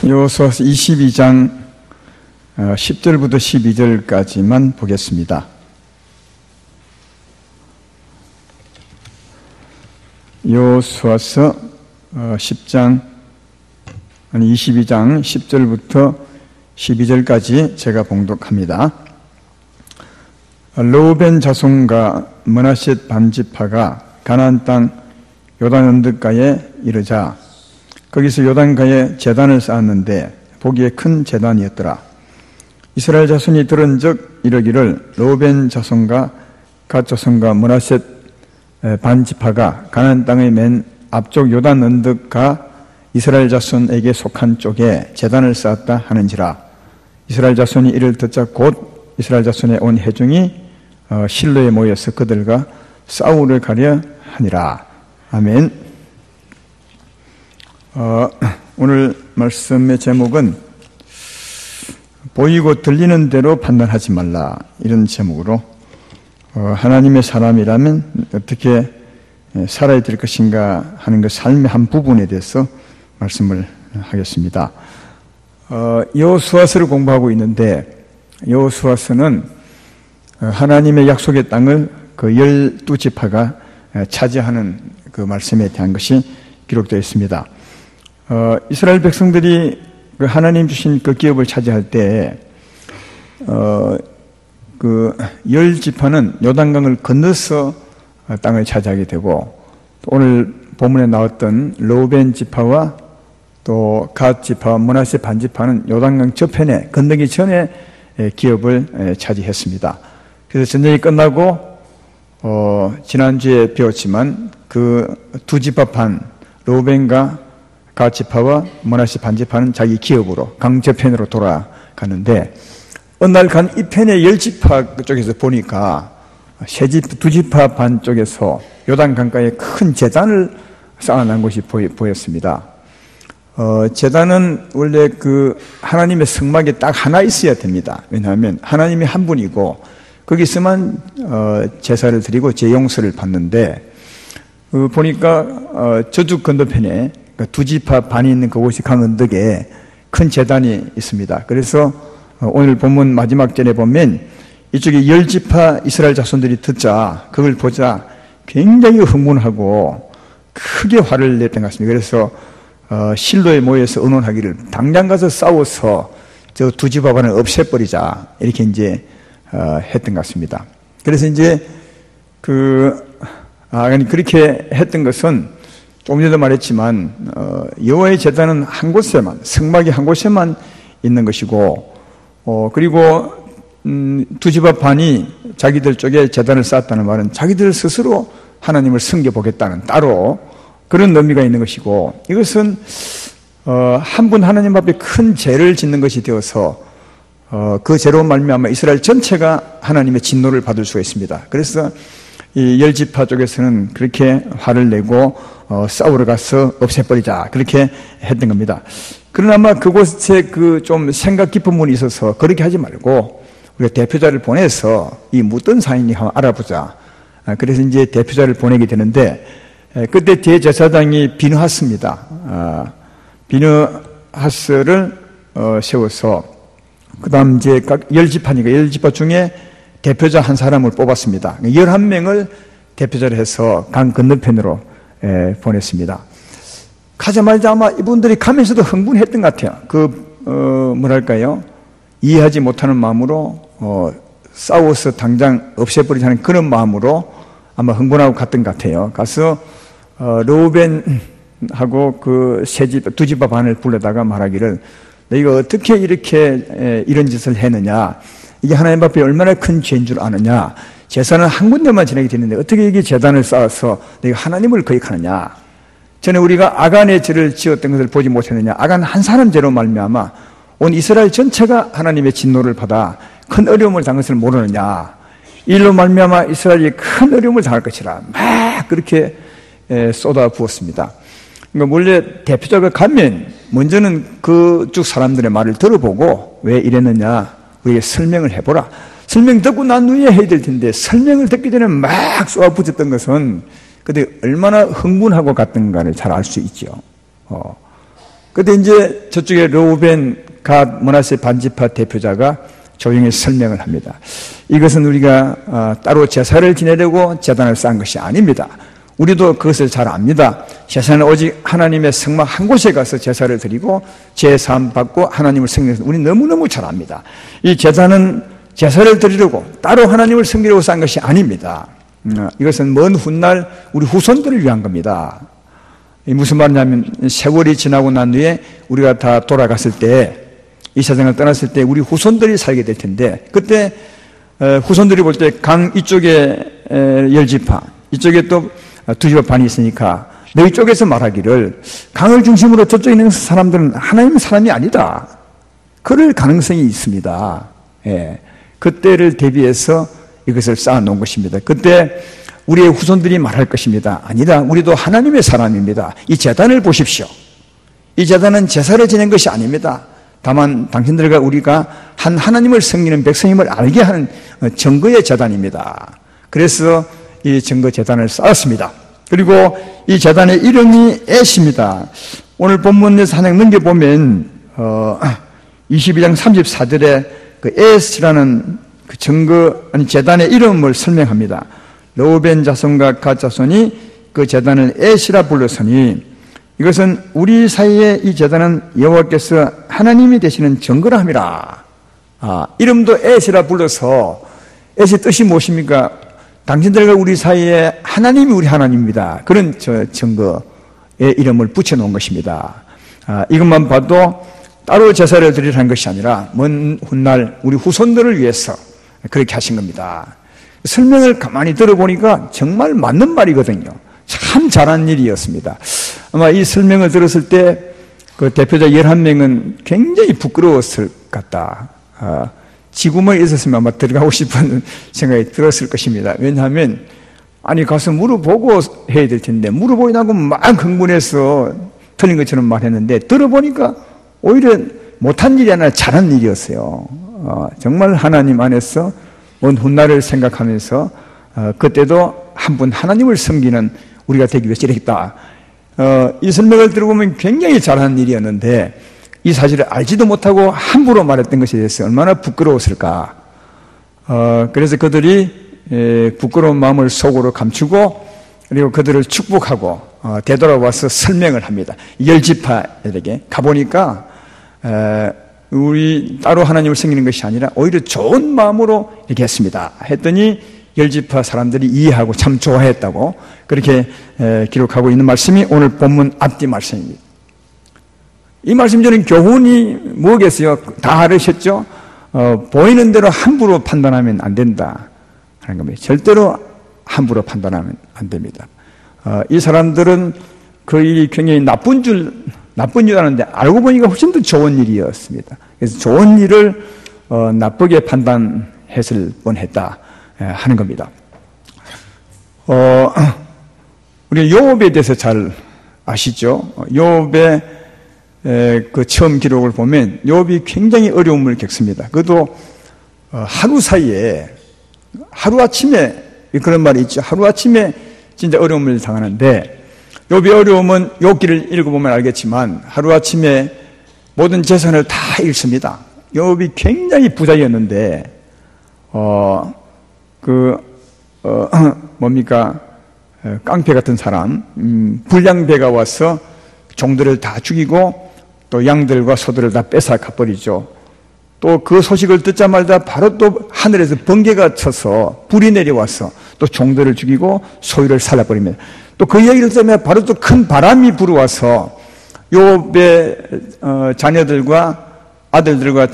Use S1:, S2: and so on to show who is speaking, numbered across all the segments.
S1: 여호수아서 22장 10절부터 12절까지만 보겠습니다. 여호수아서 22장 10절부터 12절까지 제가 봉독합니다. 르우벤 자손과 므낫셋 반지파가 가나안 땅 요단 언덕가에 이르자 거기서 요단가에 제단을 쌓았는데 보기에 큰 제단이었더라. 이스라엘 자손이 들은즉 이르기를 르우벤 자손과 갓 자손과 므낫셋 반지파가 가나안 땅의 맨 앞쪽 요단 언덕가 이스라엘 자손에게 속한 쪽에 제단을 쌓았다 하는지라. 이스라엘 자손이 이를 듣자 곧 이스라엘 자손의 온 회중이 실로에 모여서 그들과 싸우러 가려 하니라. 아멘. 오늘 말씀의 제목은 보이고 들리는 대로 판단하지 말라, 이런 제목으로 하나님의 사람이라면 어떻게 살아야 될 것인가 하는 그 삶의 한 부분에 대해서 말씀을 하겠습니다. 여호수아서를 공부하고 있는데 여호수아서는 하나님의 약속의 땅을 그 12지파가 차지하는 그 말씀에 대한 것이 기록되어 있습니다. 이스라엘 백성들이 그 하나님 주신 그 기업을 차지할 때 그 10지파는 요단강을 건너서 땅을 차지하게 되고, 오늘 본문에 나왔던 르우벤 지파와 또 갓 지파와 므낫셋 반지파는 요단강 저편에 건너기 전에 기업을 차지했습니다. 그래서 전쟁이 끝나고 지난주에 배웠지만 그 두 지파 반 르우벤과 갓 지파와 므낫셋 반지파는 자기 기업으로 강 저편으로 돌아가는데, 어느 날 간 이 편의 10지파 쪽에서 보니까 두 지파 반 쪽에서 요단 강가에 큰 제단을 쌓아놓은 것이 보였습니다. 제단은 원래 그 하나님의 성막에 딱 하나 있어야 됩니다. 왜냐하면 하나님이 한 분이고 거기서만 제사를 드리고 제용서를 받는데, 보니까 저쪽 건너편에 두 지파 반이 있는 그곳이 강 언덕에 큰 제단이 있습니다. 그래서 오늘 본문 마지막 절에 보면 이쪽에 10지파 이스라엘 자손들이 듣자, 그걸 보자 굉장히 흥분하고 크게 화를 냈던 것 같습니다. 그래서 실로에 모여서 의논하기를 당장 가서 싸워서 저 두 지파 반을 없애버리자, 이렇게 이제 했던 것 같습니다. 그래서 이제 그렇게 했던 것은 조금 전에도 말했지만 여호와의 제단은 한 곳에만, 성막이 한 곳에만 있는 것이고, 그리고 두 지파 반이 자기들 쪽에 제단을 쌓았다는 말은 자기들 스스로 하나님을 섬겨보겠다는 따로 그런 의미가 있는 것이고, 이것은 한 분 하나님 앞에 큰 죄를 짓는 것이 되어서 그 죄로 말미암아 이스라엘 전체가 하나님의 진노를 받을 수가 있습니다. 그래서 이 10지파 쪽에서는 그렇게 화를 내고 싸우러 가서 없애버리자, 그렇게 했던 겁니다. 그러나 아마 그곳에 그 좀 생각 깊은 분이 있어서 그렇게 하지 말고 우리가 대표자를 보내서 이 무슨 사인이 한번 알아보자. 그래서 이제 대표자를 보내게 되는데, 그때 대제사장이 비느하스입니다. 비느하스를 세워서 그 다음 이제 각 10지파니까 10지파 중에 대표자 한 사람을 뽑았습니다. 11명을 대표자를 해서 강 건너편으로 보냈습니다. 가자마자 아마 이분들이 가면서도 흥분했던 것 같아요. 뭐랄까요? 이해하지 못하는 마음으로 싸워서 당장 없애버리자는 그런 마음으로 아마 흥분하고 갔던 것 같아요. 가서 르우벤하고 그 두 지파 반을 불러다가 말하기를, 너희가 어떻게 이렇게 이런 짓을 했느냐? 이게 하나님 앞에 얼마나 큰 죄인 줄 아느냐? 제사는 한 군데만 지내게 되는데 어떻게 이게 제단을 쌓아서 너희가 하나님을 거역하느냐? 전에 우리가 아간의 죄를 지었던 것을 보지 못했느냐? 아간 한 사람 죄로 말미암아 온 이스라엘 전체가 하나님의 진노를 받아 큰 어려움을 당한 것을 모르느냐? 일로 말미암아 이스라엘이 큰 어려움을 당할 것이라 막 그렇게 쏟아 부었습니다. 그러니까 원래 대표자가 가면 먼저는 그쪽 사람들의 말을 들어보고 왜 이랬느냐 우리에게 설명을 해보라. 설명 듣고 난 후에 해야 될 텐데 설명을 듣기 전에 막 쏘아붙였던 것은 그때 얼마나 흥분하고 갔던가를 잘 알 수 있죠. 그때 이제 저쪽에 르우벤, 갓, 므낫세 반지파 대표자가 조용히 설명을 합니다. 이것은 우리가 따로 제사를 지내려고 제단을 쌓은 것이 아닙니다. 우리도 그것을 잘 압니다. 제사는 오직 하나님의 성막 한 곳에 가서 제사를 드리고 제사함 받고 하나님을 섬기는 것을 우리 너무너무 잘 압니다. 이 제사는 제사를 드리려고 따로 하나님을 섬기려고 쌓은 것이 아닙니다. 이것은 먼 훗날 우리 후손들을 위한 겁니다. 무슨 말이냐면 세월이 지나고 난 뒤에 우리가 다 돌아갔을 때, 이 세상을 떠났을 때 우리 후손들이 살게 될 텐데, 그때 후손들이 볼 때 강 이쪽에 10지파, 이쪽에 또 2지파 반이 있으니까 너희 쪽에서 말하기를 강을 중심으로 저쪽에 있는 사람들은 하나님의 사람이 아니다, 그럴 가능성이 있습니다. 예. 그때를 대비해서 이것을 쌓아놓은 것입니다. 그때 우리의 후손들이 말할 것입니다. 아니다, 우리도 하나님의 사람입니다. 이 제단을 보십시오. 이 제단은 제사를 지낸 것이 아닙니다. 다만 당신들과 우리가 한 하나님을 섬기는 백성임을 알게 하는 증거의 제단입니다. 그래서 이 증거 제단을 쌓았습니다. 그리고 이 제단의 이름이 에시입니다. 오늘 본문에서 한 장 넘겨보면 22장 34절에 그 에스라는 그 증거, 아니 제단의 이름을 설명합니다. 르우벤 자손과 갓 자손이 그 제단을 에시라 불렀으니 이것은 우리 사이에 이 제단은 여호와께서 하나님이 되시는 증거라 함이라. 이름도 에시라 불러서, 에시 뜻이 무엇입니까? 당신들과 우리 사이에 하나님이 우리 하나님입니다. 그런 증거의 이름을 붙여놓은 것입니다. 이것만 봐도 따로 제사를 드리라는 것이 아니라 먼 훗날 우리 후손들을 위해서 그렇게 하신 겁니다. 설명을 가만히 들어보니까 정말 맞는 말이거든요. 참 잘한 일이었습니다. 아마 이 설명을 들었을 때 그 대표자 11명은 굉장히 부끄러웠을 것 같다. 지구멍에 있었으면 아마 들어가고 싶은 생각이 들었을 것입니다. 왜냐하면 아니 가서 물어보고 해야 될 텐데 물어보이나고 막 흥분해서 틀린 것처럼 말했는데 들어보니까 오히려 못한 일이 아니라 잘한 일이었어요. 정말 하나님 안에서 온 훗날을 생각하면서 그때도 한 분 하나님을 섬기는 우리가 되기 위해서 이랬다. 이 설명을 들어보면 굉장히 잘한 일이었는데 이 사실을 알지도 못하고 함부로 말했던 것에 대해서 얼마나 부끄러웠을까. 그래서 그들이 부끄러운 마음을 속으로 감추고 그리고 그들을 축복하고 되돌아와서 설명을 합니다. 10지파에게 가보니까 우리 따로 하나님을 섬기는 것이 아니라 오히려 좋은 마음으로 이렇게 했습니다. 했더니 10지파 사람들이 이해하고 참 좋아했다고 그렇게 기록하고 있는 말씀이 오늘 본문 앞뒤 말씀입니다. 이 말씀 저는 교훈이 뭐겠어요? 다 알으셨죠? 보이는 대로 함부로 판단하면 안 된다 하는 겁니다. 절대로 함부로 판단하면 안 됩니다. 이 사람들은 그 일이 굉장히 나쁜 줄 아는데 알고 보니까 훨씬 더 좋은 일이었습니다. 그래서 좋은 일을 나쁘게 판단했을 뻔했다 하는 겁니다. 우리 요업에 대해서 잘 아시죠? 요업의 그 처음 기록을 보면 요업이 굉장히 어려움을 겪습니다. 그것도 하루 사이에 하루아침에 그런 말이 있죠. 하루아침에 진짜 어려움을 당하는데 욥의 어려움은 욥기를 읽어보면 알겠지만 하루아침에 모든 재산을 다 잃습니다. 욥이 굉장히 부자였는데 깡패 같은 사람, 불량배가 와서 종들을 다 죽이고 또 양들과 소들을 다 뺏어 가버리죠. 또 그 소식을 듣자마자 바로 또 하늘에서 번개가 쳐서 불이 내려와서 또 종들을 죽이고 소유를 살아버립니다. 또 그 얘기를 때문에 바로 또 큰 바람이 불어와서 욥의 자녀들과 아들들과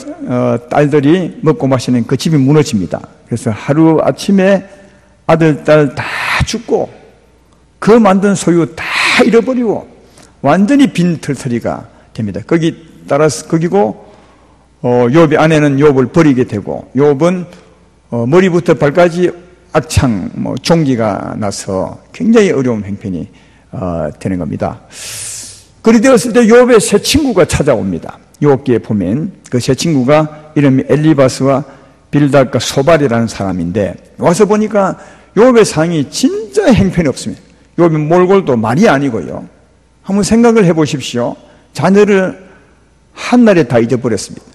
S1: 딸들이 먹고 마시는 그 집이 무너집니다. 그래서 하루 아침에 아들, 딸 다 죽고 그 만든 소유 다 잃어버리고 완전히 빈털터리가 됩니다. 거기고 욥의 아내는 욥을 버리게 되고 욥은 머리부터 발까지 악창, 종기가 나서 굉장히 어려운 형편이 되는 겁니다. 그리 되었을 때 욥의 세 친구가 찾아옵니다. 욥기에 보면 그 세 친구가 이름이 엘리바스와 빌닷과 소발이라는 사람인데 와서 보니까 욥의 상이 진짜 형편이 없습니다. 욥의 몰골도 말이 아니고요. 한번 생각을 해보십시오. 자녀를 한날에 다 잊어버렸습니다.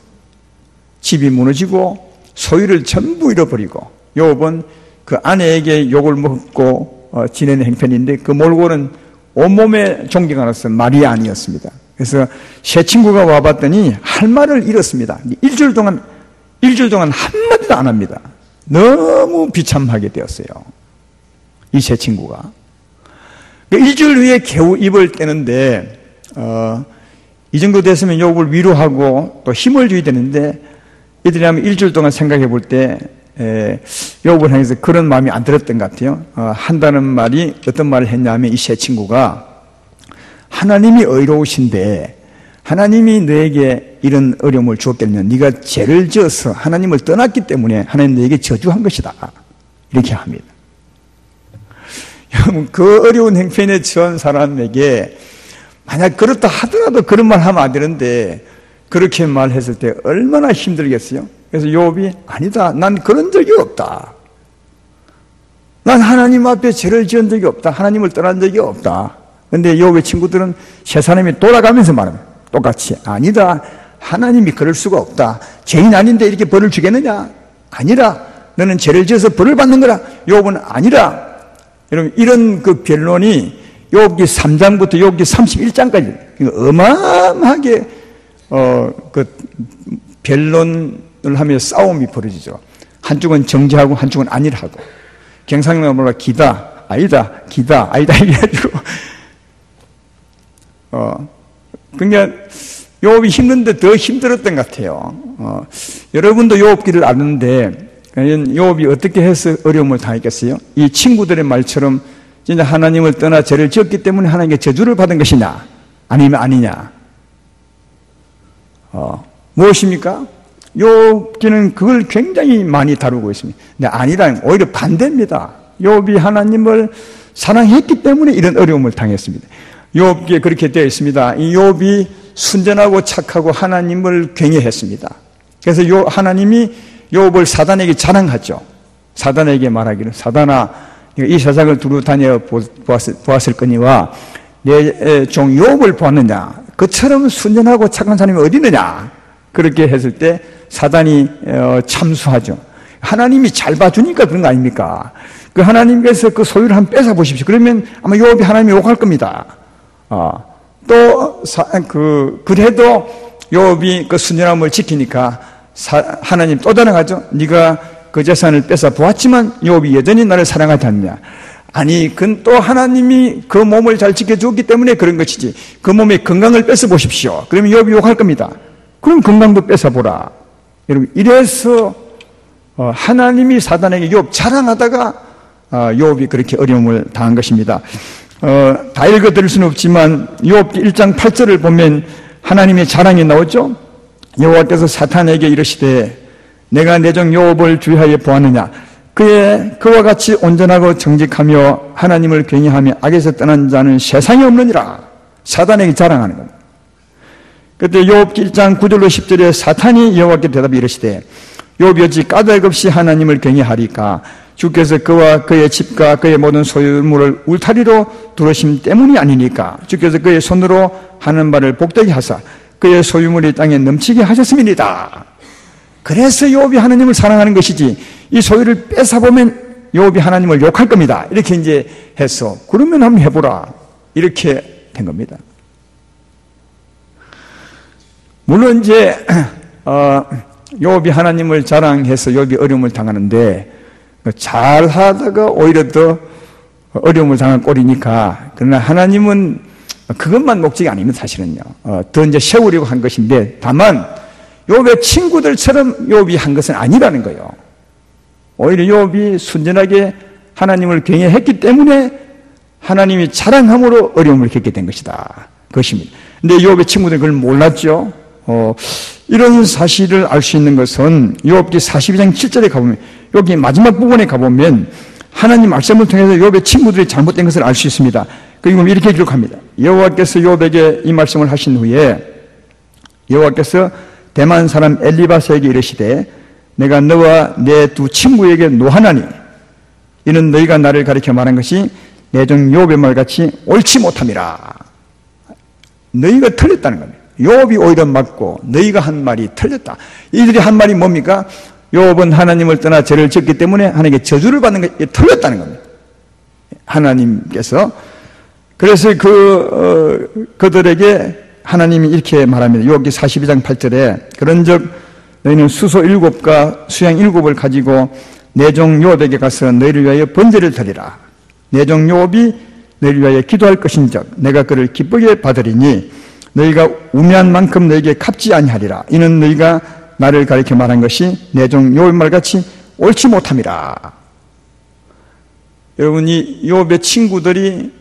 S1: 집이 무너지고 소유를 전부 잃어버리고, 욥은 그 아내에게 욕을 먹고 지내는 행편인데, 그 몰골은 온몸에 종기가 나서 말이 아니었습니다. 그래서 새 친구가 와봤더니 할 말을 잃었습니다. 일주일 동안 한마디도 안 합니다. 너무 비참하게 되었어요, 이 새 친구가. 일주일 후에 겨우 입을 떼는데, 이 정도 됐으면 욥을 위로하고 또 힘을 줘야 되는데, 이들이 하면 일주일 동안 생각해 볼 때 욥을 향해서 그런 마음이 안 들었던 것 같아요. 한다는 말이 어떤 말을 했냐면, 이 새 친구가 하나님이 의로우신데 하나님이 너에게 이런 어려움을 주었겠느냐, 네가 죄를 지어서 하나님을 떠났기 때문에 하나님 너에게 저주한 것이다, 이렇게 합니다. 여러분, 그 어려운 행편에 처한 사람에게 만약 그렇다 하더라도 그런 말 하면 안 되는데 그렇게 말했을 때 얼마나 힘들겠어요. 그래서 욥이 아니다, 난 그런 적이 없다, 난 하나님 앞에 죄를 지은 적이 없다, 하나님을 떠난 적이 없다. 근데 욥의 친구들은 세 사람이 돌아가면서 말합니다. 똑같이 아니다, 하나님이 그럴 수가 없다, 죄인 아닌데 이렇게 벌을 주겠느냐, 아니라 너는 죄를 지어서 벌을 받는 거라, 욥은 아니라. 여러분, 이런 그 변론이 욥기 3장부터 욥기 31장까지 어마어마하게 그 변론을 하며 싸움이 벌어지죠. 한쪽은 정죄하고 한쪽은 아니라고. 경상남도가 기다 아니다, 기다 아니다 이래가지고 그러니까 욥이 힘든데 더 힘들었던 것 같아요. 여러분도 욥기를 아는데 욥이 어떻게 해서 어려움을 당했겠어요? 이 친구들의 말처럼 진짜 하나님을 떠나 죄를 지었기 때문에 하나님께 저주를 받은 것이냐, 아니면 아니냐? 무엇입니까? 욥기는 그걸 굉장히 많이 다루고 있습니다. 근데 아니라 오히려 반대입니다. 욥이 하나님을 사랑했기 때문에 이런 어려움을 당했습니다. 욥기에 그렇게 되어 있습니다. 이 욥이 순전하고 착하고 하나님을 경외했습니다. 그래서 하나님이 욥을 사단에게 자랑하죠. 사단에게 말하기를, 사단아, 이 세상을 두루 다녀 보았을 거니와 내 종 욥을 보았느냐, 그처럼 순전하고 착한 사람이 어디 있느냐. 그렇게 했을 때 사단이 참수하죠. 하나님이 잘 봐주니까 그런 거 아닙니까? 그 하나님께서 그 소유를 한번 뺏어 보십시오. 그러면 아마 욥이 하나님이 욕할 겁니다. 그래도 욥이 그 순전함을 지키니까 하나님 또 자랑하죠. 네가 그 재산을 뺏어 보았지만 욥이 여전히 나를 사랑하지 않느냐. 아니, 그건 또 하나님이 그 몸을 잘 지켜주었기 때문에 그런 것이지, 그 몸의 건강을 뺏어 보십시오. 그러면 욥이 욕할 겁니다. 그럼 건강도 뺏어 보라. 여러분, 이래서 하나님이 사단에게 욥 자랑하다가 욥이 그렇게 어려움을 당한 것입니다. 다 읽어드릴 수는 없지만 욥기 1장 8절을 보면 하나님의 자랑이 나오죠. 여호와께서 사탄에게 이르시되 내가 내 종 욥을 주의하여 보았느냐, 그와 같이 온전하고 정직하며 하나님을 경외하며 악에서 떠난 자는 세상에 없느니라. 사단에게 자랑하는 겁니다. 그때 욥기 1장 9절로 10절에 사탄이 여호와께 대답해 이르시되 욥이 어찌 까닭 없이 하나님을 경외하리까? 주께서 그와 그의 집과 그의 모든 소유물을 울타리로 두르심 때문이 아니니까. 주께서 그의 손으로 하는 바를 복되게 하사 그의 소유물이 땅에 넘치게 하셨음이니이다. 그래서 욥이 하나님을 사랑하는 것이지, 이 소유를 뺏어보면 욥이 하나님을 욕할 겁니다. 이렇게 이제 해서 그러면 한번 해보라, 이렇게 된 겁니다. 물론 이제 욥이 하나님을 자랑해서 욥이 어려움을 당하는데, 잘 하다가 오히려 더 어려움을 당한 꼴이니까. 그러나 하나님은 그것만 목적이 아닙니다, 사실은요. 더 이제 세우려고 한 것인데, 다만 욥의 친구들처럼 욥이 한 것은 아니라는 거예요. 오히려 욥이 순전하게 하나님을 경외했기 때문에 하나님이 자랑함으로 어려움을 겪게 된 것이다, 그것입니다. 근데 욥의 친구들은 그걸 몰랐죠. 이런 사실을 알 수 있는 것은 욥기 42장 7절에 가보면, 여기 마지막 부분에 가보면 하나님 말씀을 통해서 욥의 친구들이 잘못된 것을 알 수 있습니다. 그리고 이렇게 기록합니다. 여호와께서 욥에게 이 말씀을 하신 후에 여호와께서 대만 사람 엘리바스에게 이르시되 내가 너와 내 두 친구에게 노하나니 이는 너희가 나를 가리켜 말한 것이 내 종 욥의 말같이 옳지 못함이라. 너희가 틀렸다는 겁니다. 욥이 오히려 맞고 너희가 한 말이 틀렸다. 이들이 한 말이 뭡니까? 욥은 하나님을 떠나 죄를 지었기 때문에 하나님께 저주를 받는 게 틀렸다는 겁니다. 하나님께서. 그래서 그들에게 하나님이 이렇게 말합니다. 욥기 42장 8절에 그런즉 너희는 수소 7과 수양 7을 가지고 내 종 욥에게 가서 너희를 위하여 번제를 드리라. 내 종 욥이 너희를 위하여 기도할 것인즉 내가 그를 기쁘게 받으리니 너희가 우매한 만큼 너희에게 갚지 아니하리라. 이는 너희가 나를 가리켜 말한 것이 내 종 욥의 말같이 옳지 못함이라. 여러분, 이 욥의 친구들이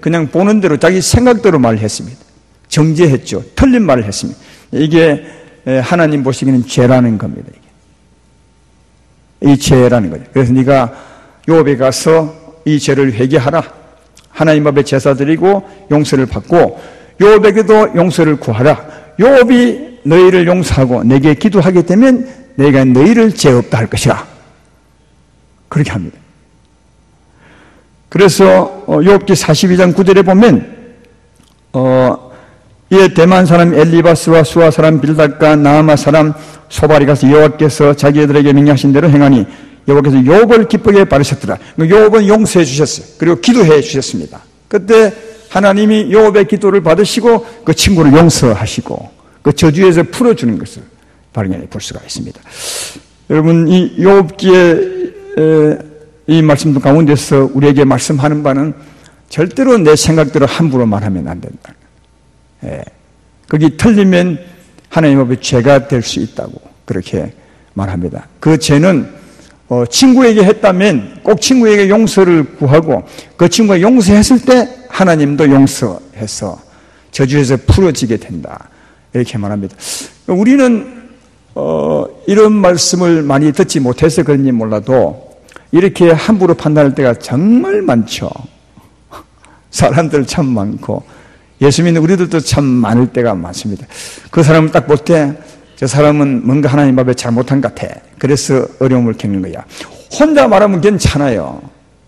S1: 그냥 보는 대로 자기 생각대로 말을 했습니다. 정죄했죠. 틀린 말을 했습니다. 이게 하나님 보시기에는 죄라는 겁니다. 이 죄라는 거죠. 그래서 네가 욥에 가서 이 죄를 회개하라. 하나님 앞에 제사 드리고 용서를 받고 욥에게도 용서를 구하라. 욥이 너희를 용서하고 내게 기도하게 되면 내가 너희를 죄 없다 할 것이라. 그렇게 합니다. 그래서 욥기 42장 9절에 보면 이에 대만 사람 엘리바스와 수아 사람 빌닷과 나아마 사람 소발이 가서 여호와께서 자기들에게 명령하신 대로 행하니 여호와께서 욥을 기쁘게 받으셨더라. 욥은 용서해 주셨어요. 그리고 기도해 주셨습니다. 그때 하나님이 욥의 기도를 받으시고 그 친구를 용서하시고 그 저주에서 풀어주는 것을 발견해 볼 수가 있습니다. 여러분, 이 욥기의 이 말씀도 가운데서 우리에게 말씀하는 바는 절대로 내 생각대로 함부로 말하면 안 된다. 거기 틀리면 하나님 앞에 죄가 될 수 있다고 그렇게 말합니다. 그 죄는 친구에게 했다면 꼭 친구에게 용서를 구하고 그 친구가 용서했을 때 하나님도 용서해서 저주에서 풀어지게 된다. 이렇게 말합니다. 우리는 이런 말씀을 많이 듣지 못해서 그런지 몰라도 이렇게 함부로 판단할 때가 정말 많죠. 사람들 참 많고 예수 믿는 우리들도 참 많을 때가 많습니다. 그 사람을 딱 볼 때 저 사람은 뭔가 하나님 앞에 잘못한 것 같아. 그래서 어려움을 겪는 거야. 혼자 말하면 괜찮아요.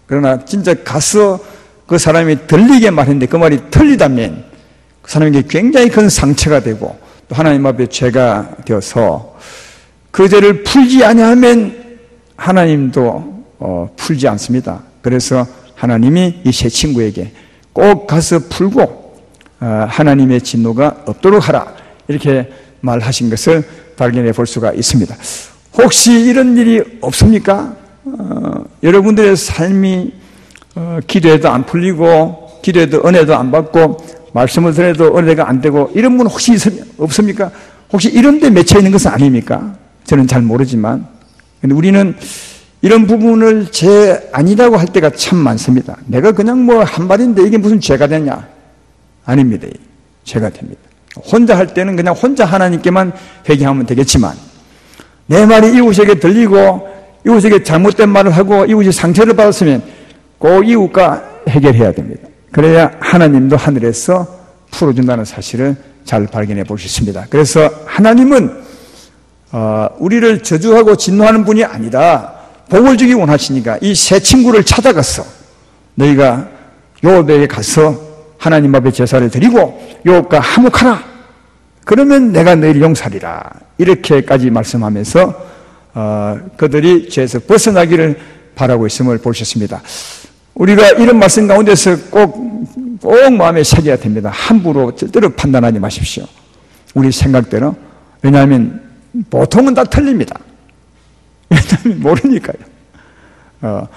S1: 그러나 진짜 가서 그 사람이 들리게 말했는데 그 말이 틀리다면 그 사람에게 굉장히 큰 상처가 되고 또 하나님 앞에 죄가 되어서 그 죄를 풀지 아니하면 하나님도 풀지 않습니다. 그래서 하나님이 이 세 친구에게 꼭 가서 풀고 하나님의 진노가 없도록 하라. 이렇게 말하신 것을 발견해 볼 수가 있습니다. 혹시 이런 일이 없습니까? 여러분들의 삶이 기도해도 안 풀리고 기도해도 은혜도 안 받고 말씀을 들어도 은혜가 안 되고 이런 분 혹시 없습니까? 혹시 이런 데 맺혀 있는 것은 아닙니까? 저는 잘 모르지만 근데 우리는 이런 부분을 죄 아니라고 할 때가 참 많습니다. 내가 그냥 뭐 한 말인데 이게 무슨 죄가 되냐? 아닙니다. 죄가 됩니다. 혼자 할 때는 그냥 혼자 하나님께만 회개하면 되겠지만 내 말이 이웃에게 들리고 이웃에게 잘못된 말을 하고 이웃이 상처를 받았으면 꼭 이웃과 해결해야 됩니다. 그래야 하나님도 하늘에서 풀어준다는 사실을 잘 발견해 볼 수 있습니다. 그래서 하나님은 우리를 저주하고 진노하는 분이 아니라 복을 주기 원하시니까 이 세 친구를 찾아가서 너희가 욥에게 가서 하나님 앞에 제사를 드리고 욥과 화목하라. 그러면 내가 너희를 용서하리라. 이렇게까지 말씀하면서 그들이 죄에서 벗어나기를 바라고 있음을 보셨습니다. 우리가 이런 말씀 가운데서 꼭 마음에 새겨야 됩니다. 함부로 절대로 판단하지 마십시오. 우리 생각대로. 왜냐하면 보통은 다 틀립니다. 왜냐하면 모르니까요.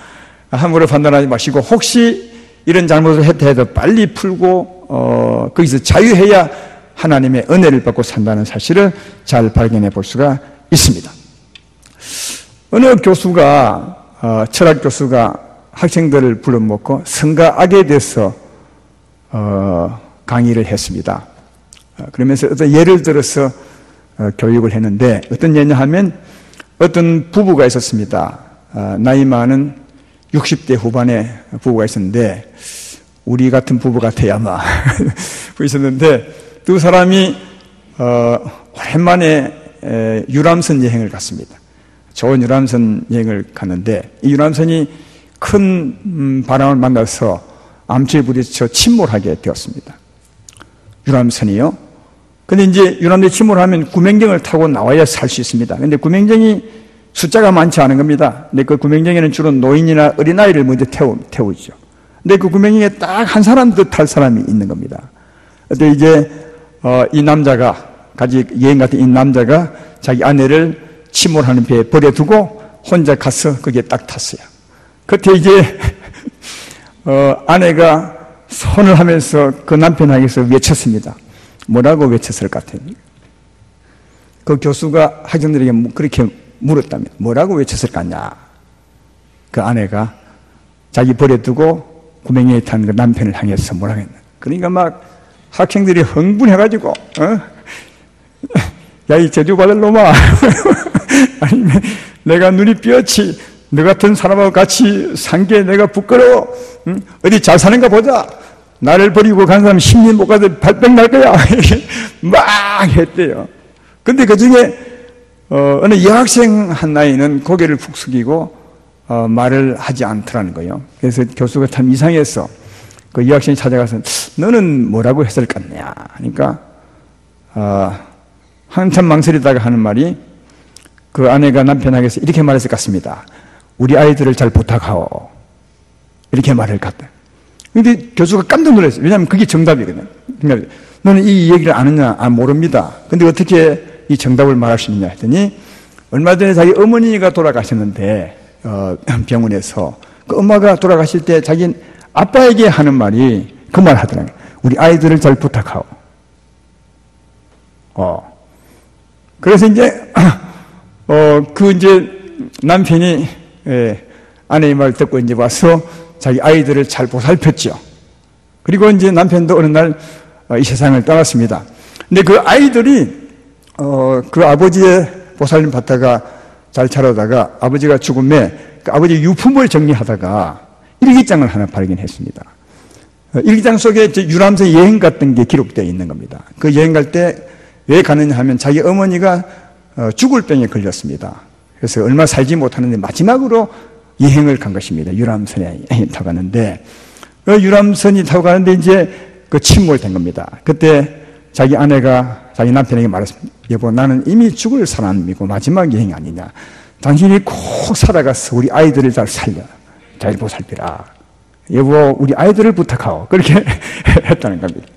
S1: 함부로 판단하지 마시고 혹시 이런 잘못을 했다 해도 빨리 풀고 거기서 자유해야 하나님의 은혜를 받고 산다는 사실을 잘 발견해 볼 수가 있습니다. 어느 교수가 철학 교수가 학생들을 불러모고 선과 악에 대해서 강의를 했습니다. 그러면서 어떤 예를 들어서 교육을 했는데 어떤 예냐 하면 어떤 부부가 있었습니다. 나이 많은 60대 후반의 부부가 있었는데 우리 같은 부부 같아야 아마 있었는데 두 사람이 오랜만에 유람선 여행을 갔습니다. 좋은 유람선 여행을 갔는데 이 유람선이 큰 바람을 만나서 암초에 부딪혀 침몰하게 되었습니다. 유람선이요. 근데 이제 유람선에 침몰하면 구명정을 타고 나와야 살 수 있습니다. 근데 구명정이 숫자가 많지 않은 겁니다. 근데 그 구명정에는 주로 노인이나 어린아이를 먼저 태우죠. 근데 그 구명정에 딱 한 사람 더 탈 사람이 있는 겁니다. 근데 이제 이 남자가 같이 여행 갔던 이 남자가 자기 아내를 침몰하는 배에 버려두고 혼자 가서 거기에 딱 탔어요. 그때 이제 아내가 손을 하면서 그 남편 향해서 외쳤습니다. 뭐라고 외쳤을 것 같아요? 그 교수가 학생들에게 그렇게 물었다면 뭐라고 외쳤을 것 같냐? 그 아내가 자기 버려두고 구명에 탄 그 남편을 향해서 뭐라고 했나? 그러니까 막 학생들이 흥분해가지고 야, 이 제주받을 놈아 아니면 내가 눈이 삐었지 너 같은 사람하고 같이 산 게 내가 부끄러워. 응? 어디 잘 사는가 보자. 나를 버리고 간 사람 10년 못 가도 발병 날 거야. 막 했대요. 근데 그 중에 어느 여학생 한 나이는 고개를 푹 숙이고 말을 하지 않더라는 거예요. 그래서 교수가 참 이상해서 그 여학생이 찾아가서 너는 뭐라고 했을 것 같냐 하니까 한참 망설이다가 하는 말이 그 아내가 남편에게서 이렇게 말했을 것 같습니다. 우리 아이들을 잘 부탁하오. 이렇게 말할 것 같다. 근데 교수가 깜짝 놀랐어요. 왜냐하면 그게 정답이거든. 그러니까 너는 이 얘기를 아느냐? 모릅니다. 근데 어떻게 이 정답을 말할 수 있느냐 했더니 얼마 전에 자기 어머니가 돌아가셨는데 병원에서 그 엄마가 돌아가실 때 자기 아빠에게 하는 말이 그 말 하더라고요. 우리 아이들을 잘 부탁하오. 그래서 이제 그 이제 남편이 아내의 말 듣고 이제 와서 자기 아이들을 잘 보살폈죠. 그리고 이제 남편도 어느 날 이 세상을 떠났습니다. 근데 그 아이들이 그 아버지의 보살림 받다가 잘 자라다가 아버지가 죽음에 그 아버지 유품을 정리하다가 일기장을 하나 발견했습니다. 일기장 속에 유람선 여행 갔던 게 기록되어 있는 겁니다. 그 여행 갈 때 왜 가느냐 하면 자기 어머니가 죽을 병에 걸렸습니다. 그래서 얼마 살지 못하는데 마지막으로 여행을 간 것입니다. 유람선에 타고 가는데 그 유람선이 타고 가는데 이제 그 침몰된 겁니다. 그때 자기 아내가 자기 남편에게 말했습니다. 여보, 나는 이미 죽을 사람이고 마지막 여행 아니냐. 당신이 꼭 살아가서 우리 아이들을 잘 살려. 잘 보살피라. 여보, 우리 아이들을 부탁하오. 그렇게 했다는 겁니다.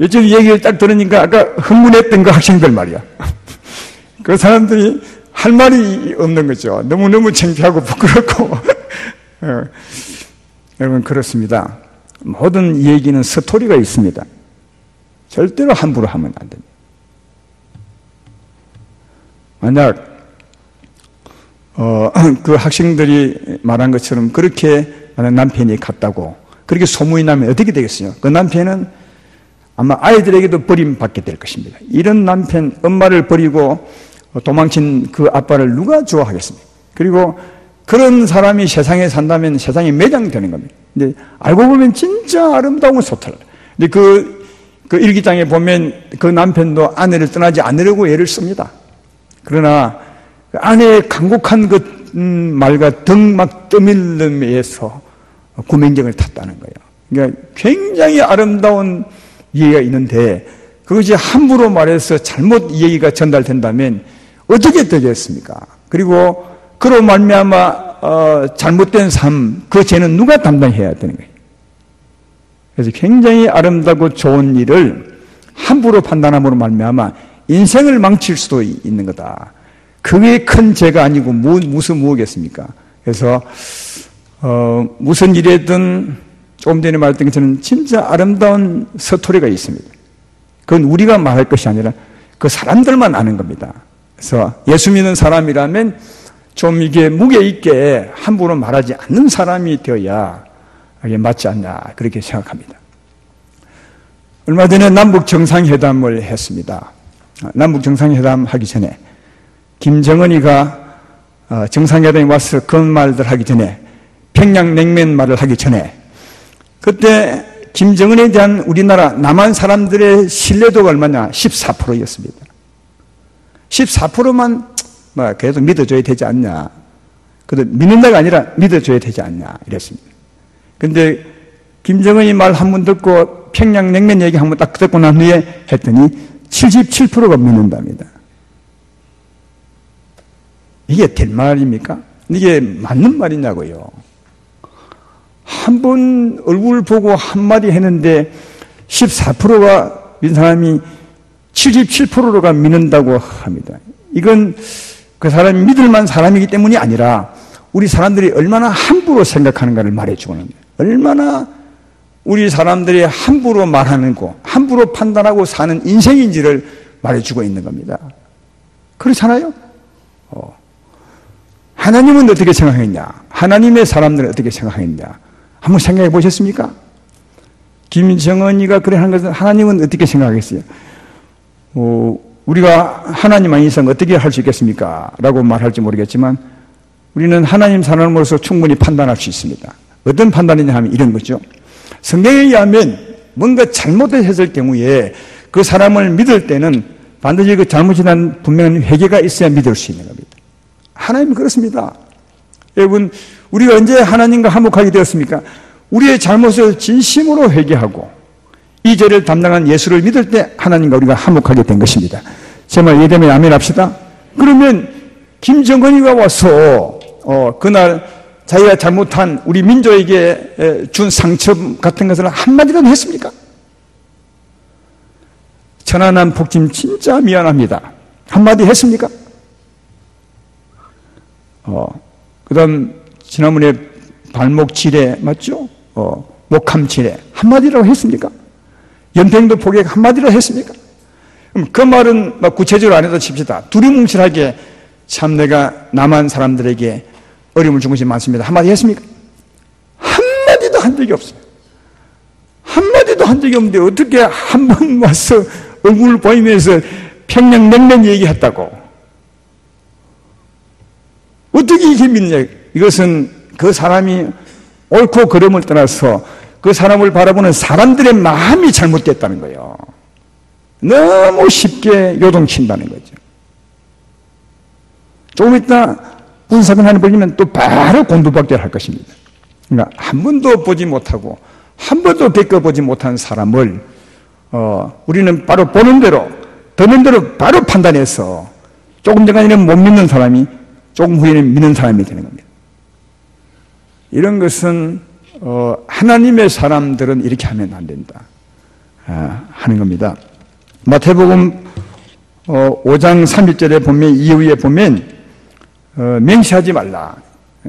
S1: 요즘 이 얘기를 딱 들으니까 아까 흥분했던 그 학생들 말이야. 그 사람들이 할 말이 없는 거죠. 너무너무 창피하고 부끄럽고. 여러분, 그렇습니다. 모든 얘기는 스토리가 있습니다. 절대로 함부로 하면 안 됩니다. 만약 그 학생들이 말한 것처럼 그렇게 만약 남편이 갔다고 그렇게 소문이 나면 어떻게 되겠어요? 그 남편은 아마 아이들에게도 버림받게 될 것입니다. 이런 남편, 엄마를 버리고 도망친 그 아빠를 누가 좋아하겠습니까? 그리고 그런 사람이 세상에 산다면 세상에 매장되는 겁니다. 근데 알고 보면 진짜 아름다운 소설. 근데 그 일기장에 보면 그 남편도 아내를 떠나지 않으려고 애를 씁니다. 그러나 아내의 간곡한 그 말과 등 떠밀름에 의해서 구명정을 탔다는 거예요. 그러니까 굉장히 아름다운 얘기가 있는데 그것이 함부로 말해서 잘못 얘기가 전달된다면 어떻게 되겠습니까? 그리고 그로 말미암아 잘못된 삶, 그 죄는 누가 담당해야 되는 거예요? 그래서 굉장히 아름다고 좋은 일을 함부로 판단함으로 말미암아 인생을 망칠 수도 있는 거다. 그게 큰 죄가 아니고 무슨 무엇이겠습니까? 그래서 무슨 일이든 조금 전에 말했던 것처럼 진짜 아름다운 스토리가 있습니다. 그건 우리가 말할 것이 아니라 그 사람들만 아는 겁니다. 그래서 예수 믿는 사람이라면 좀 이게 무게 있게 함부로 말하지 않는 사람이 되어야 이게 맞지 않나 그렇게 생각합니다. 얼마 전에 남북 정상회담을 했습니다. 남북 정상회담 하기 전에 김정은이가 정상회담에 와서 그런 말들 하기 전에 평양냉면 말을 하기 전에 그때 김정은에 대한 우리나라 남한 사람들의 신뢰도가 얼마냐? 14%였습니다. 14%만 그래도 믿어줘야 되지 않냐? 그래도 믿는다가 아니라 믿어줘야 되지 않냐? 이랬습니다. 근데 김정은이 말 한 번 듣고 평양냉면 얘기 한번 딱 듣고 난 후에 했더니 77%가 믿는답니다. 이게 될 말입니까? 이게 맞는 말이냐고요. 한 번 얼굴 보고 한마디 했는데 14%가 믿는 사람이 77%가 믿는다고 합니다. 이건 그 사람이 믿을만한 사람이기 때문이 아니라 우리 사람들이 얼마나 함부로 생각하는가를 말해주고 있는 거예요. 얼마나 우리 사람들이 함부로 말하는 거, 함부로 판단하고 사는 인생인지를 말해주고 있는 겁니다. 그렇잖아요? 하나님은 어떻게 생각했냐? 하나님의 사람들은 어떻게 생각했냐? 한번 생각해 보셨습니까? 김정은이가 그래 하는 것은 하나님은 어떻게 생각하겠어요? 우리가 하나님 아닌 이상 어떻게 할 수 있겠습니까? 라고 말할지 모르겠지만 우리는 하나님 사람으로서 충분히 판단할 수 있습니다. 어떤 판단이냐 하면 이런 거죠. 성경에 의하면 뭔가 잘못했을 경우에 그 사람을 믿을 때는 반드시 그 잘못에 대한 분명한 회개가 있어야 믿을 수 있는 겁니다. 하나님은 그렇습니다. 여러분, 우리가 언제 하나님과 화목하게 되었습니까? 우리의 잘못을 진심으로 회개하고 이 죄를 담당한 예수를 믿을 때 하나님과 우리가 화목하게 된 것입니다. 제 말 이해되면 아멘 합시다. 그러면 김정은이가 와서 그날 자기가 잘못한 우리 민족에게 준 상처 같은 것을 한마디라도 했습니까? 천안함 복짐 진짜 미안합니다. 한마디 했습니까? 그 다음 지난번에 발목 치레 맞죠? 목함 치레 한마디라고 했습니까? 연평도 포격 한마디라고 했습니까? 그럼 그 말은 구체적으로 안 해도 칩시다. 두리뭉실하게 참 내가 남한 사람들에게 어려움을 준 것이 많습니다. 한마디 했습니까? 한마디도 한 적이 없어요. 한마디도 한 적이 없는데 어떻게 한 번 와서 얼굴을 보이면서 평양냉면 얘기했다고? 어떻게 이게 믿느냐? 이것은 그 사람이 옳고 그름을 떠나서 그 사람을 바라보는 사람들의 마음이 잘못됐다는 거예요. 너무 쉽게 요동친다는 거죠. 조금 있다 군사병 하나 벌리면 또 바로 곤두박질 할 것입니다. 그러니까 한 번도 보지 못하고 한 번도 겪어보지 못한 사람을 우리는 바로 보는 대로 듣는 대로 바로 판단해서 조금 전까지는 못 믿는 사람이 조금 후에는 믿는 사람이 되는 겁니다. 이런 것은 하나님의 사람들은 이렇게 하면 안 된다 하는 겁니다. 마태복음 5장 31절에 보면 이후에 보면 맹세하지 말라,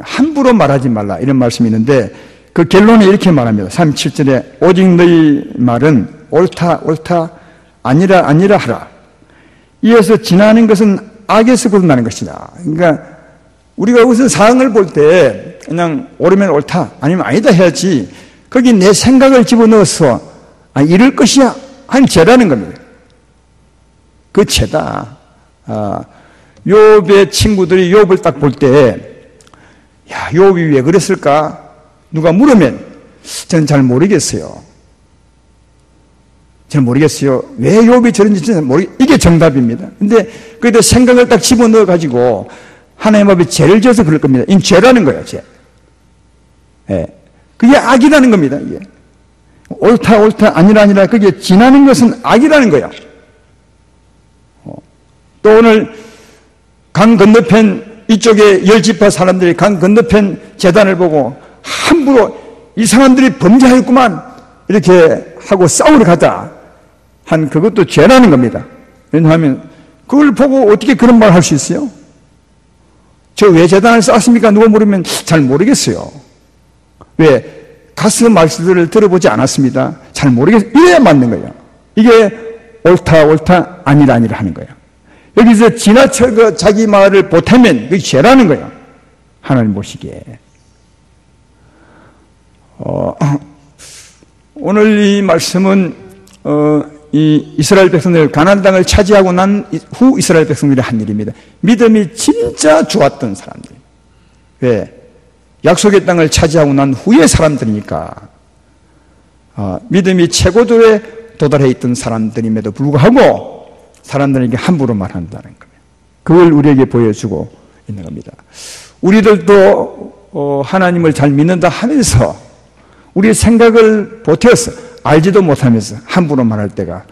S1: 함부로 말하지 말라 이런 말씀이 있는데 그 결론에 이렇게 말합니다. 37절에 오직 너희 말은 옳다 옳다 아니라 아니라 하라. 이어서 지나는 것은 악에서 거듭나는 것이다. 그러니까 우리가 무슨 사항을 볼 때 그냥 옳으면 옳다 아니면 아니다 해야지 거기 내 생각을 집어넣어서 이럴 것이야 하는 죄라는 겁니다. 그 죄다. 욥의 친구들이 욥을 딱 볼 때 야, 욥이 왜 그랬을까? 누가 물으면 저는 잘 모르겠어요. 저는 모르겠어요. 왜 욥이 저런지 저는 이게 정답입니다. 근데 거기다 생각을 딱 집어넣어 가지고 하나님 앞에 죄를 지어서 그럴 겁니다. 이 죄라는 거예요, 죄. 예. 그게 악이라는 겁니다, 이게. 옳다, 옳다, 아니라, 아니라, 그게 지나는 것은 악이라는 거예요. 또 오늘 강 건너편 이쪽에 10지파 사람들이 강 건너편 재단을 보고 함부로 이 사람들이 범죄하였구만 이렇게 하고 싸우러 가자 한 그것도 죄라는 겁니다. 왜냐하면 그걸 보고 어떻게 그런 말을 할 수 있어요? 저 왜 재단을 쌓았습니까? 누가 물으면 잘 모르겠어요. 왜? 가서 말씀들을 들어보지 않았습니다. 잘 모르겠어요. 이래야 맞는 거예요. 이게 옳다 옳다 아니라 아니라 하는 거예요. 여기서 지나쳐 자기 말을 보태면 그게 죄라는 거예요. 하나님 보시기에. 오늘 이 말씀은 이 이스라엘 백성들 가나안 땅을 차지하고 난 후 이스라엘 백성들이 한 일입니다. 믿음이 진짜 좋았던 사람들. 왜? 약속의 땅을 차지하고 난 후의 사람들이니까 믿음이 최고조에 도달해 있던 사람들임에도 불구하고 사람들에게 함부로 말한다는 겁니다. 그걸 우리에게 보여주고 있는 겁니다. 우리들도 하나님을 잘 믿는다 하면서 우리의 생각을 보태어서 알지도 못하면서 함부로 말할 때가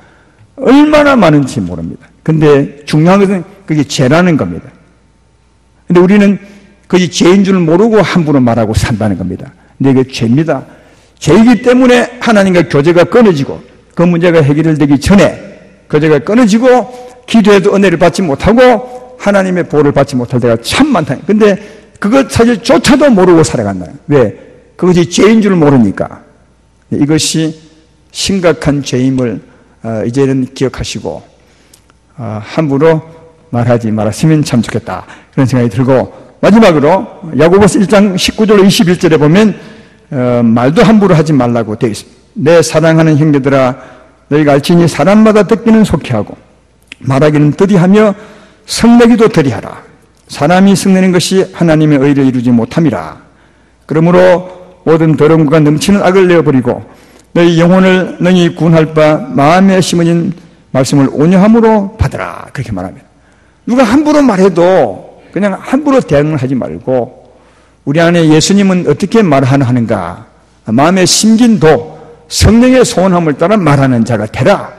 S1: 얼마나 많은지 모릅니다. 근데 중요한 것은 그게 죄라는 겁니다. 근데 우리는 그게 죄인 줄 모르고 함부로 말하고 산다는 겁니다. 근데 이게 죄입니다. 죄이기 때문에 하나님과 교제가 끊어지고 그 문제가 해결되기 전에 교제가 끊어지고 기도해도 은혜를 받지 못하고 하나님의 보호를 받지 못할 때가 참 많다. 근데 그것 사실조차도 모르고 살아간다. 왜? 그것이 죄인 줄 모르니까. 이것이 심각한 죄임을 이제는 기억하시고 함부로 말하지 말았으면 참 좋겠다. 그런 생각이 들고, 마지막으로 야고보서 1장 19절 21절에 보면 말도 함부로 하지 말라고 되어 있습니다. 내 사랑하는 형제들아, 너희가 알지니 사람마다 듣기는 속히하고 말하기는 더디하며 성내기도 더디하라. 사람이 성내는 것이 하나님의 의를 이루지 못함이라. 그러므로 모든 더러운 것과 넘치는 악을 내어버리고 너희 영혼을 너희 구원할 바 마음에 심어진 말씀을 온유함으로 받으라. 그렇게 말합니다. 누가 함부로 말해도 그냥 함부로 대응을 하지 말고, 우리 안에 예수님은 어떻게 말하는가, 마음에 심긴 도 성령의 소원함을 따라 말하는 자가 되라.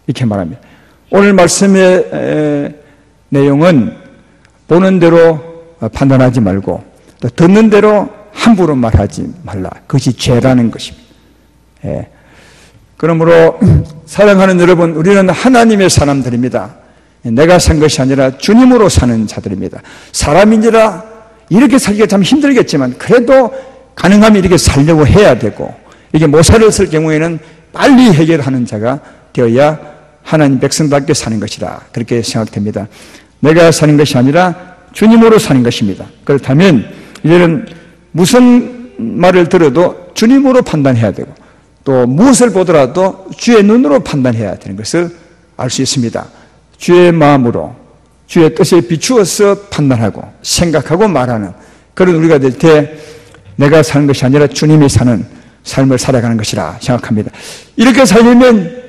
S1: 이렇게 말합니다. 오늘 말씀의 내용은 보는 대로 판단하지 말고 또 듣는 대로 함부로 말하지 말라. 그것이 죄라는 것입니다. 예. 그러므로 사랑하는 여러분, 우리는 하나님의 사람들입니다. 내가 산 것이 아니라 주님으로 사는 자들입니다. 사람인지라 이렇게 살기가 참 힘들겠지만 그래도 가능하면 이렇게 살려고 해야 되고, 이게 못 살았을 경우에는 빨리 해결하는 자가 되어야 하나님 백성답게 사는 것이다. 그렇게 생각됩니다. 내가 사는 것이 아니라 주님으로 사는 것입니다. 그렇다면 이제는 무슨 말을 들어도 주님으로 판단해야 되고, 또 무엇을 보더라도 주의 눈으로 판단해야 되는 것을 알 수 있습니다. 주의 마음으로 주의 뜻에 비추어서 판단하고 생각하고 말하는 그런 우리가 될 때 내가 사는 것이 아니라 주님이 사는 삶을 살아가는 것이라 생각합니다. 이렇게 살려면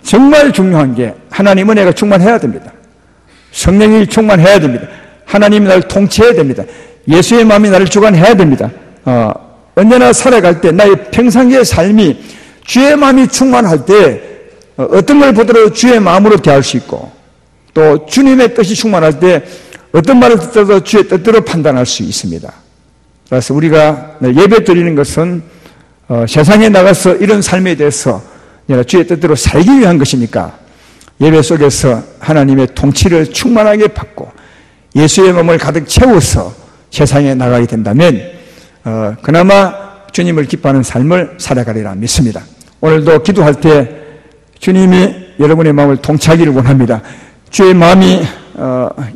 S1: 정말 중요한 게 하나님 은혜가 충만해야 됩니다. 성령이 충만해야 됩니다. 하나님이 나를 통치해야 됩니다. 예수의 마음이 나를 주관해야 됩니다. 언제나 살아갈 때 나의 평상시의 삶이 주의 마음이 충만할 때 어떤 걸 보더라도 주의 마음으로 대할 수 있고, 또 주님의 뜻이 충만할 때 어떤 말을 듣더라도 주의 뜻대로 판단할 수 있습니다. 그래서 우리가 예배 드리는 것은 세상에 나가서 이런 삶에 대해서 주의 뜻대로 살기 위한 것이니까 예배 속에서 하나님의 통치를 충만하게 받고 예수의 마음을 가득 채워서 세상에 나가게 된다면 그나마 주님을 기뻐하는 삶을 살아가리라 믿습니다. 오늘도 기도할 때 주님이 여러분의 마음을 통치하기를 원합니다. 주의 마음이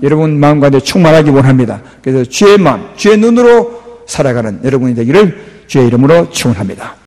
S1: 여러분 마음 가운데 충만하기 원합니다. 그래서 주의 마음, 주의 눈으로 살아가는 여러분이 되기를 주의 이름으로 축원합니다.